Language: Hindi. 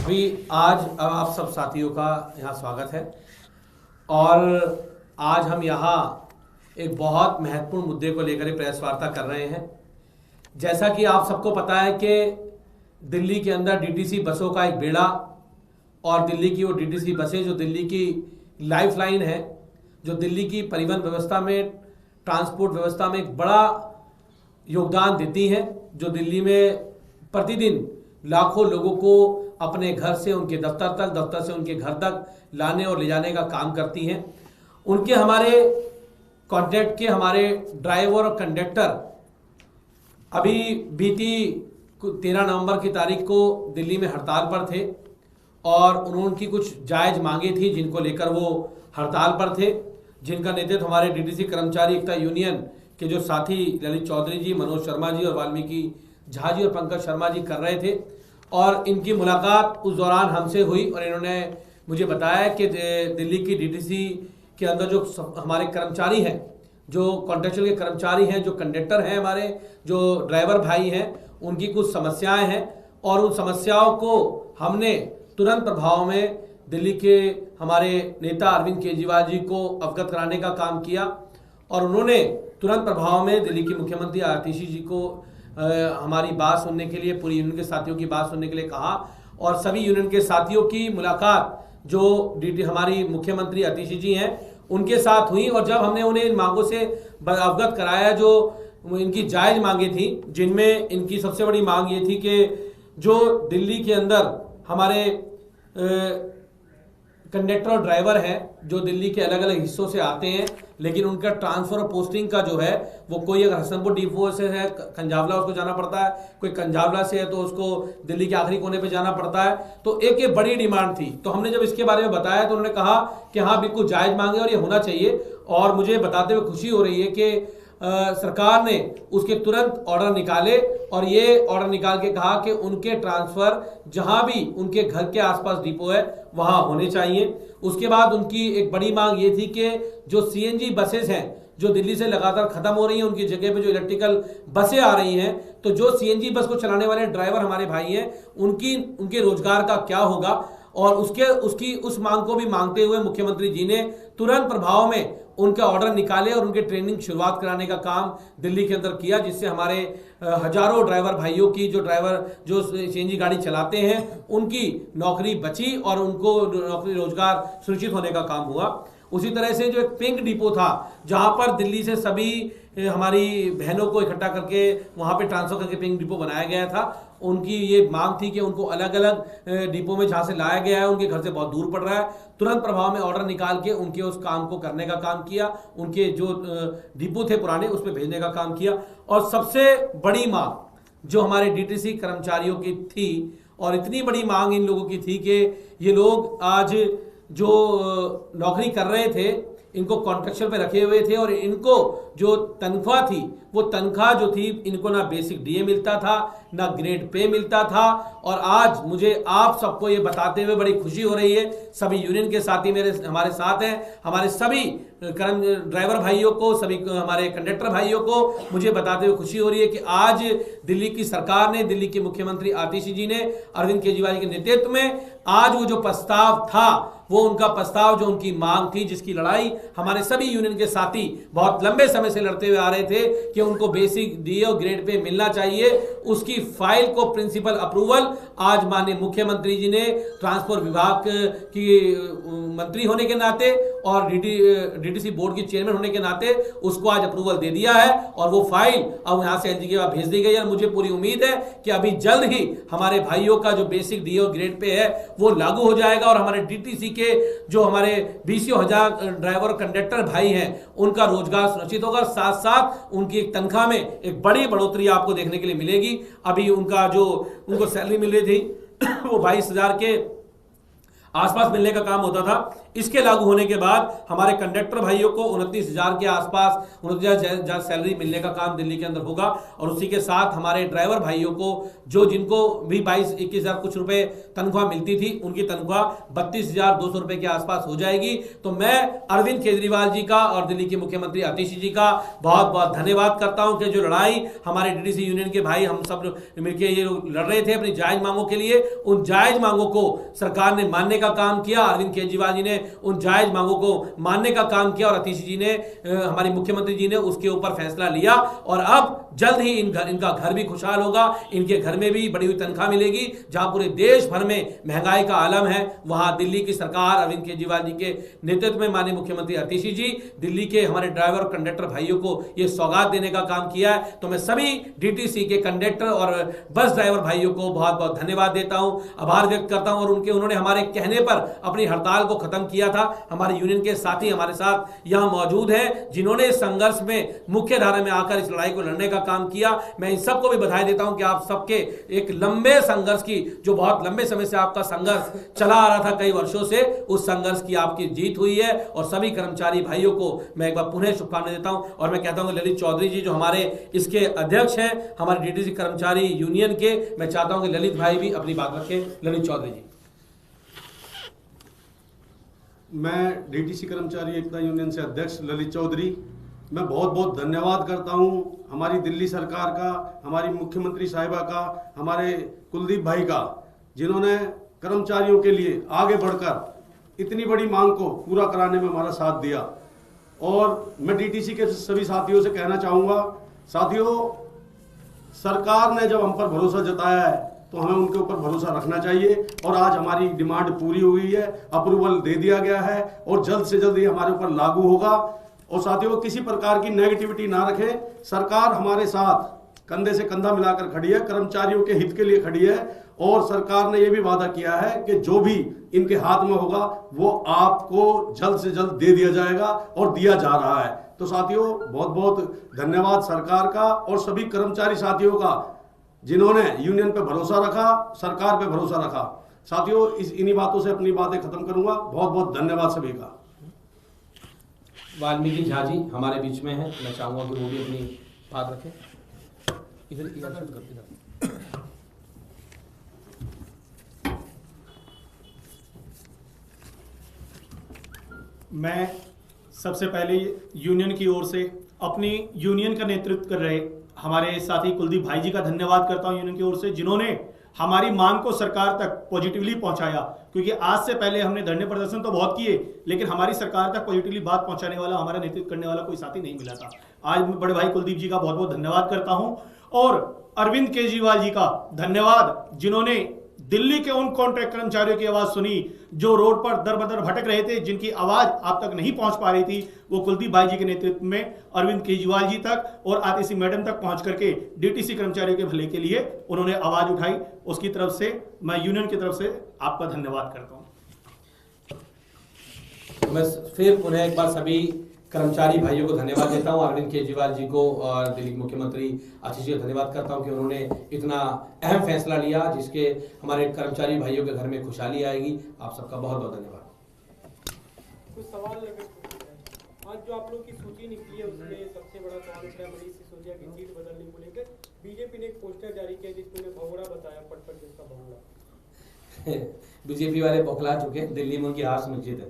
अभी आज आप सब साथियों का यहाँ स्वागत है और आज हम यहाँ एक बहुत महत्वपूर्ण मुद्दे को लेकर प्रेस वार्ता कर रहे हैं। जैसा कि आप सबको पता है कि दिल्ली के अंदर डीटीसी बसों का एक बेड़ा और दिल्ली की वो डीटीसी बसें जो दिल्ली की लाइफलाइन है, जो दिल्ली की परिवहन व्यवस्था में, ट्रांसपोर्ट व्यवस्था में एक बड़ा योगदान देती हैं, जो दिल्ली में प्रतिदिन लाखों लोगों को अपने घर से उनके दफ्तर तक, दफ्तर से उनके घर तक लाने और ले जाने का काम करती हैं। उनके हमारे कॉन्ट्रैक्ट के हमारे ड्राइवर और कंडक्टर अभी बीती 13 नवंबर की तारीख को दिल्ली में हड़ताल पर थे और उनकी कुछ जायज़ मांगे थी जिनको लेकर वो हड़ताल पर थे, जिनका नेतृत्व हमारे डीटीसी कर्मचारी एकता यूनियन के जो साथी ललित चौधरी जी, मनोज शर्मा जी और वाल्मीकि झा जी और पंकज शर्मा जी कर रहे थे। और इनकी मुलाकात उस दौरान हमसे हुई और इन्होंने मुझे बताया कि दिल्ली की डीटीसी के अंदर जो हमारे कर्मचारी हैं, जो कॉन्ट्रैक्चुअल के कर्मचारी हैं, जो कंडक्टर हैं, हमारे जो ड्राइवर भाई हैं, उनकी कुछ समस्याएं हैं और उन समस्याओं को हमने तुरंत प्रभाव में दिल्ली के हमारे नेता अरविंद केजरीवाल जी को अवगत कराने का काम किया और उन्होंने तुरंत प्रभाव में दिल्ली की मुख्यमंत्री आतिशी जी को हमारी बात सुनने के लिए, पूरी यूनियन के साथियों की बात सुनने के लिए कहा और सभी यूनियन के साथियों की मुलाकात जो हमारी मुख्यमंत्री आतिशी जी हैं उनके साथ हुई और जब हमने उन्हें इन मांगों से अवगत कराया जो इनकी जायज़ मांगे थी, जिनमें इनकी सबसे बड़ी मांग ये थी कि जो दिल्ली के अंदर हमारे कंडक्टर और ड्राइवर हैं जो दिल्ली के अलग अलग हिस्सों से आते हैं, लेकिन उनका ट्रांसफ़र और पोस्टिंग का जो है वो कोई अगर हसनपुर डिपो से है कंजावला उसको जाना पड़ता है, कोई कंजावला से है तो उसको दिल्ली के आखिरी कोने पे जाना पड़ता है। तो एक बड़ी डिमांड थी। तो हमने जब इसके बारे में बताया तो उन्होंने कहा कि हाँ बिल्कुल जायज़ मांगे और ये होना चाहिए। और मुझे बताते हुए खुशी हो रही है कि सरकार ने उसके तुरंत ऑर्डर निकाले और ये ऑर्डर निकाल के कहा कि उनके ट्रांसफ़र जहां भी उनके घर के आसपास डिपो है वहां होने चाहिए। उसके बाद उनकी एक बड़ी मांग ये थी कि जो सीएनजी बसेस हैं जो दिल्ली से लगातार खत्म हो रही हैं, उनकी जगह पे जो इलेक्ट्रिकल बसें आ रही हैं, तो जो सीएनजी बस को चलाने वाले ड्राइवर हमारे भाई हैं उनके रोजगार का क्या होगा। और उस मांग को भी मांगते हुए मुख्यमंत्री जी ने तुरंत प्रभाव में उनके ऑर्डर निकाले और उनके ट्रेनिंग शुरुआत कराने का काम दिल्ली के अंदर किया, जिससे हमारे हजारों ड्राइवर भाइयों की जो सीएनजी गाड़ी चलाते हैं उनकी नौकरी बची और उनको नौकरी रोजगार सुनिश्चित होने का काम हुआ। उसी तरह से जो एक पिंक डिपो था जहां पर दिल्ली से सभी हमारी बहनों को इकट्ठा करके वहां पे ट्रांसफर करके पिंक डिपो बनाया गया था, उनकी ये मांग थी कि उनको अलग अलग डिपो में जहां से लाया गया है उनके घर से बहुत दूर पड़ रहा है, तुरंत प्रभाव में ऑर्डर निकाल के उनके उस काम को करने का काम किया, उनके जो डिपो थे पुराने उसमें भेजने का काम किया। और सबसे बड़ी मांग जो हमारे डीटीसी कर्मचारियों की थी और इतनी बड़ी मांग इन लोगों की थी कि ये लोग आज जो नौकरी कर रहे थे इनको कॉन्ट्रैक्चुअल पे रखे हुए थे और इनको जो तनख्वाह थी वो तनख्वाह जो थी इनको ना बेसिक डीए मिलता था ना ग्रेड पे मिलता था। और आज मुझे आप सबको ये बताते हुए बड़ी खुशी हो रही है, सभी यूनियन के साथी हमारे साथ हैं, हमारे सभी ड्राइवर भाइयों को, सभी हमारे कंडक्टर भाइयों को मुझे बताते हुए खुशी हो रही है कि आज दिल्ली की सरकार ने, दिल्ली के मुख्यमंत्री आतिशी जी ने अरविंद केजरीवाल के नेतृत्व में आज वो जो प्रस्ताव था वो उनका प्रस्ताव जो उनकी मांग थी, जिसकी लड़ाई हमारे सभी यूनियन के साथी बहुत लंबे समय से लड़ते हुए आ रहे थे कि उनको बेसिक डीए और ग्रेड पे मिलना चाहिए, उसकी फाइल को प्रिंसिपल अप्रूवल आज माननीय मुख्यमंत्री जी ने ट्रांसपोर्ट विभाग की मंत्री होने के नाते और डीटीसी बोर्ड की चेयरमैन होने के नाते उसको आज अप्रूवल दे दिया है और वो फाइल अब यहां से एलजी के पास भेज दी गई है। मुझे पूरी उम्मीद है कि अभी जल्द ही हमारे भाइयों का जो बेसिक डीए और ग्रेड पे है वो लागू हो जाएगा और हमारे डीटीसी के जो हमारे 20,000 ड्राइवर कंडक्टर भाई हैं उनका रोजगार सुनिश्चित होगा, साथ साथ उनकी एक तनख्वाह में एक बड़ी बढ़ोतरी आपको देखने के लिए मिलेगी। अभी उनको सैलरी मिल रही थी वो 22,000 के आसपास मिलने का काम होता था। इसके लागू होने के बाद हमारे कंडक्टर भाइयों को 29,000 के आसपास 29,000 सैलरी मिलने का काम दिल्ली के अंदर होगा। और उसी के साथ हमारे ड्राइवर भाइयों को जो जिनको भी 22-21,000 कुछ रुपए तनख्वाह मिलती थी, उनकी तनख्वाह 32,200 रुपए के आसपास हो जाएगी। तो मैं अरविंद केजरीवाल जी का और दिल्ली के मुख्यमंत्री आतिशी जी का बहुत बहुत धन्यवाद करता हूं कि जो लड़ाई हमारे डीटीसी यूनियन के भाई हम सब मिलकर ये लड़ रहे थे अपनी जायज मांगों के लिए, उन जायज मांगों को सरकार ने मानने का काम किया। अरविंद केजरीवाल जी ने उन जायज मांगों को मानने का काम किया और आतिशी जी ने, हमारी मुख्यमंत्री जी ने उसके ऊपर फैसला लिया। और अब जल्द ही इनका घर भी खुशहाल होगा, इनके घर में भी बढ़ी हुई तनख्वाह मिलेगी। जहां पूरे देश भर में महंगाई का आलम है, वहां दिल्ली की सरकार अरविंद केजरीवाल जी के नेतृत्व में माननीय मुख्यमंत्री आतिशी जी दिल्ली के हमारे ड्राइवर और कंडक्टर भाइयों को यह सौगात देने का काम किया है। तो मैं सभी डीटीसी के कंडक्टर और बस ड्राइवर भाइयों को बहुत बहुत धन्यवाद देता हूं, आभार व्यक्त करता हूं। और उन्होंने हमारे कहने पर अपनी हड़ताल को खत्म किया था। हमारे यूनियन के साथी हमारे साथ यहां मौजूद हैं जिन्होंने इस संघर्ष में मुख्य धारा में आकर इस लड़ाई को लड़ने का काम किया। मैं इन सबको भी बधाई देता हूं कि आप सबके एक लंबे संघर्ष की, जो बहुत लंबे समय से आपका संघर्ष चला आ रहा था कई वर्षों से, उस संघर्ष की आपकी जीत हुई है। और सभी कर्मचारी भाइयों को मैं एक बार पुनः शुभकामनाएं देता हूं। और मैं कहता हूं कि ललित चौधरी जी जो हमारे इसके अध्यक्ष हैं हमारे डीटीसी कर्मचारी यूनियन के, मैं चाहता हूं कि ललित भाई भी अपनी बात रखें। ललित चौधरी जी। मैं डीटीसी कर्मचारी एकता यूनियन से अध्यक्ष ललित चौधरी, मैं बहुत बहुत धन्यवाद करता हूं हमारी दिल्ली सरकार का, हमारी मुख्यमंत्री साहिबा का, हमारे कुलदीप भाई का, जिन्होंने कर्मचारियों के लिए आगे बढ़कर इतनी बड़ी मांग को पूरा कराने में हमारा साथ दिया। और मैं डीटीसी के सभी साथियों से कहना चाहूँगा, साथियों, सरकार ने जब हम पर भरोसा जताया है तो हमें उनके ऊपर भरोसा रखना चाहिए। और आज हमारी डिमांड पूरी हुई है, अप्रूवल दे दिया गया है और जल्द से जल्द ये हमारे ऊपर लागू होगा। और साथियों, किसी प्रकार की नेगेटिविटी ना रखें, सरकार हमारे साथ कंधे से कंधा मिलाकर खड़ी है, कर्मचारियों के हित के लिए खड़ी है। और सरकार ने यह भी वादा किया है कि जो भी इनके हाथ में होगा वो आपको जल्द से जल्द दे दिया जाएगा और दिया जा रहा है। तो साथियों, बहुत बहुत धन्यवाद सरकार का और सभी कर्मचारी साथियों का जिन्होंने यूनियन पे भरोसा रखा, सरकार पे भरोसा रखा। साथियों, इन्हीं बातों से अपनी बातें खत्म करूंगा। बहुत बहुत धन्यवाद सभी का। वाल्मीकि झा जी हमारे बीच में है, मैं चाहूंगा कि वो भी अपनी बात रखें। इधर मैं सबसे पहले यूनियन की ओर से अपनी यूनियन का नेतृत्व कर रहे हमारे साथी कुलदीप भाई जी का धन्यवाद करता हूं यूनियन की ओर से, जिन्होंने हमारी मांग को सरकार तक पॉजिटिवली पहुंचाया। क्योंकि आज से पहले हमने धरने प्रदर्शन तो बहुत किए, लेकिन हमारी सरकार तक पॉजिटिवली बात पहुंचाने वाला, हमारा नेतृत्व करने वाला कोई साथी नहीं मिला था। आज मैं बड़े भाई कुलदीप जी का बहुत बहुत धन्यवाद करता हूं और अरविंद केजरीवाल जी का धन्यवाद, जिन्होंने दिल्ली के उन कॉन्ट्रैक्ट कर्मचारियों की आवाज सुनी जो रोड पर दर बदर भटक रहे थे, जिनकी आवाज आप तक नहीं पहुंच पा रही थी। वो कुलदीप भाई जी के नेतृत्व में अरविंद केजरीवाल जी तक और आतिशी मैडम तक पहुंच करके डीटीसी कर्मचारियों के भले के लिए उन्होंने आवाज उठाई। उसकी तरफ से मैं यूनियन की तरफ से आपका धन्यवाद करता हूं। मैं फिर पुनः एक बार सभी कर्मचारी भाइयों को धन्यवाद देता हूं, अरविंद केजरीवाल जी को और दिल्ली के मुख्यमंत्री आतिशी जी को धन्यवाद करता हूं कि उन्होंने इतना अहम फैसला लिया जिसके हमारे कर्मचारी भाइयों के घर में खुशहाली आएगी। आप सबका बहुत बहुत धन्यवाद। कुछ सवाल आज जो आप लोग की सूची निकली है उसमें सबसे बड़ा सवाल उठ रहा है मनीष सिसोदिया की सीट बदलने को लेकर। बीजेपी ने एक पोस्टर जारी किया जिसमें भगोड़ा बताया, पट जिसका भगोड़ा। बीजेपी वाले बौखला चुके, दिल्ली में उनकी हार सुनिश्चित है।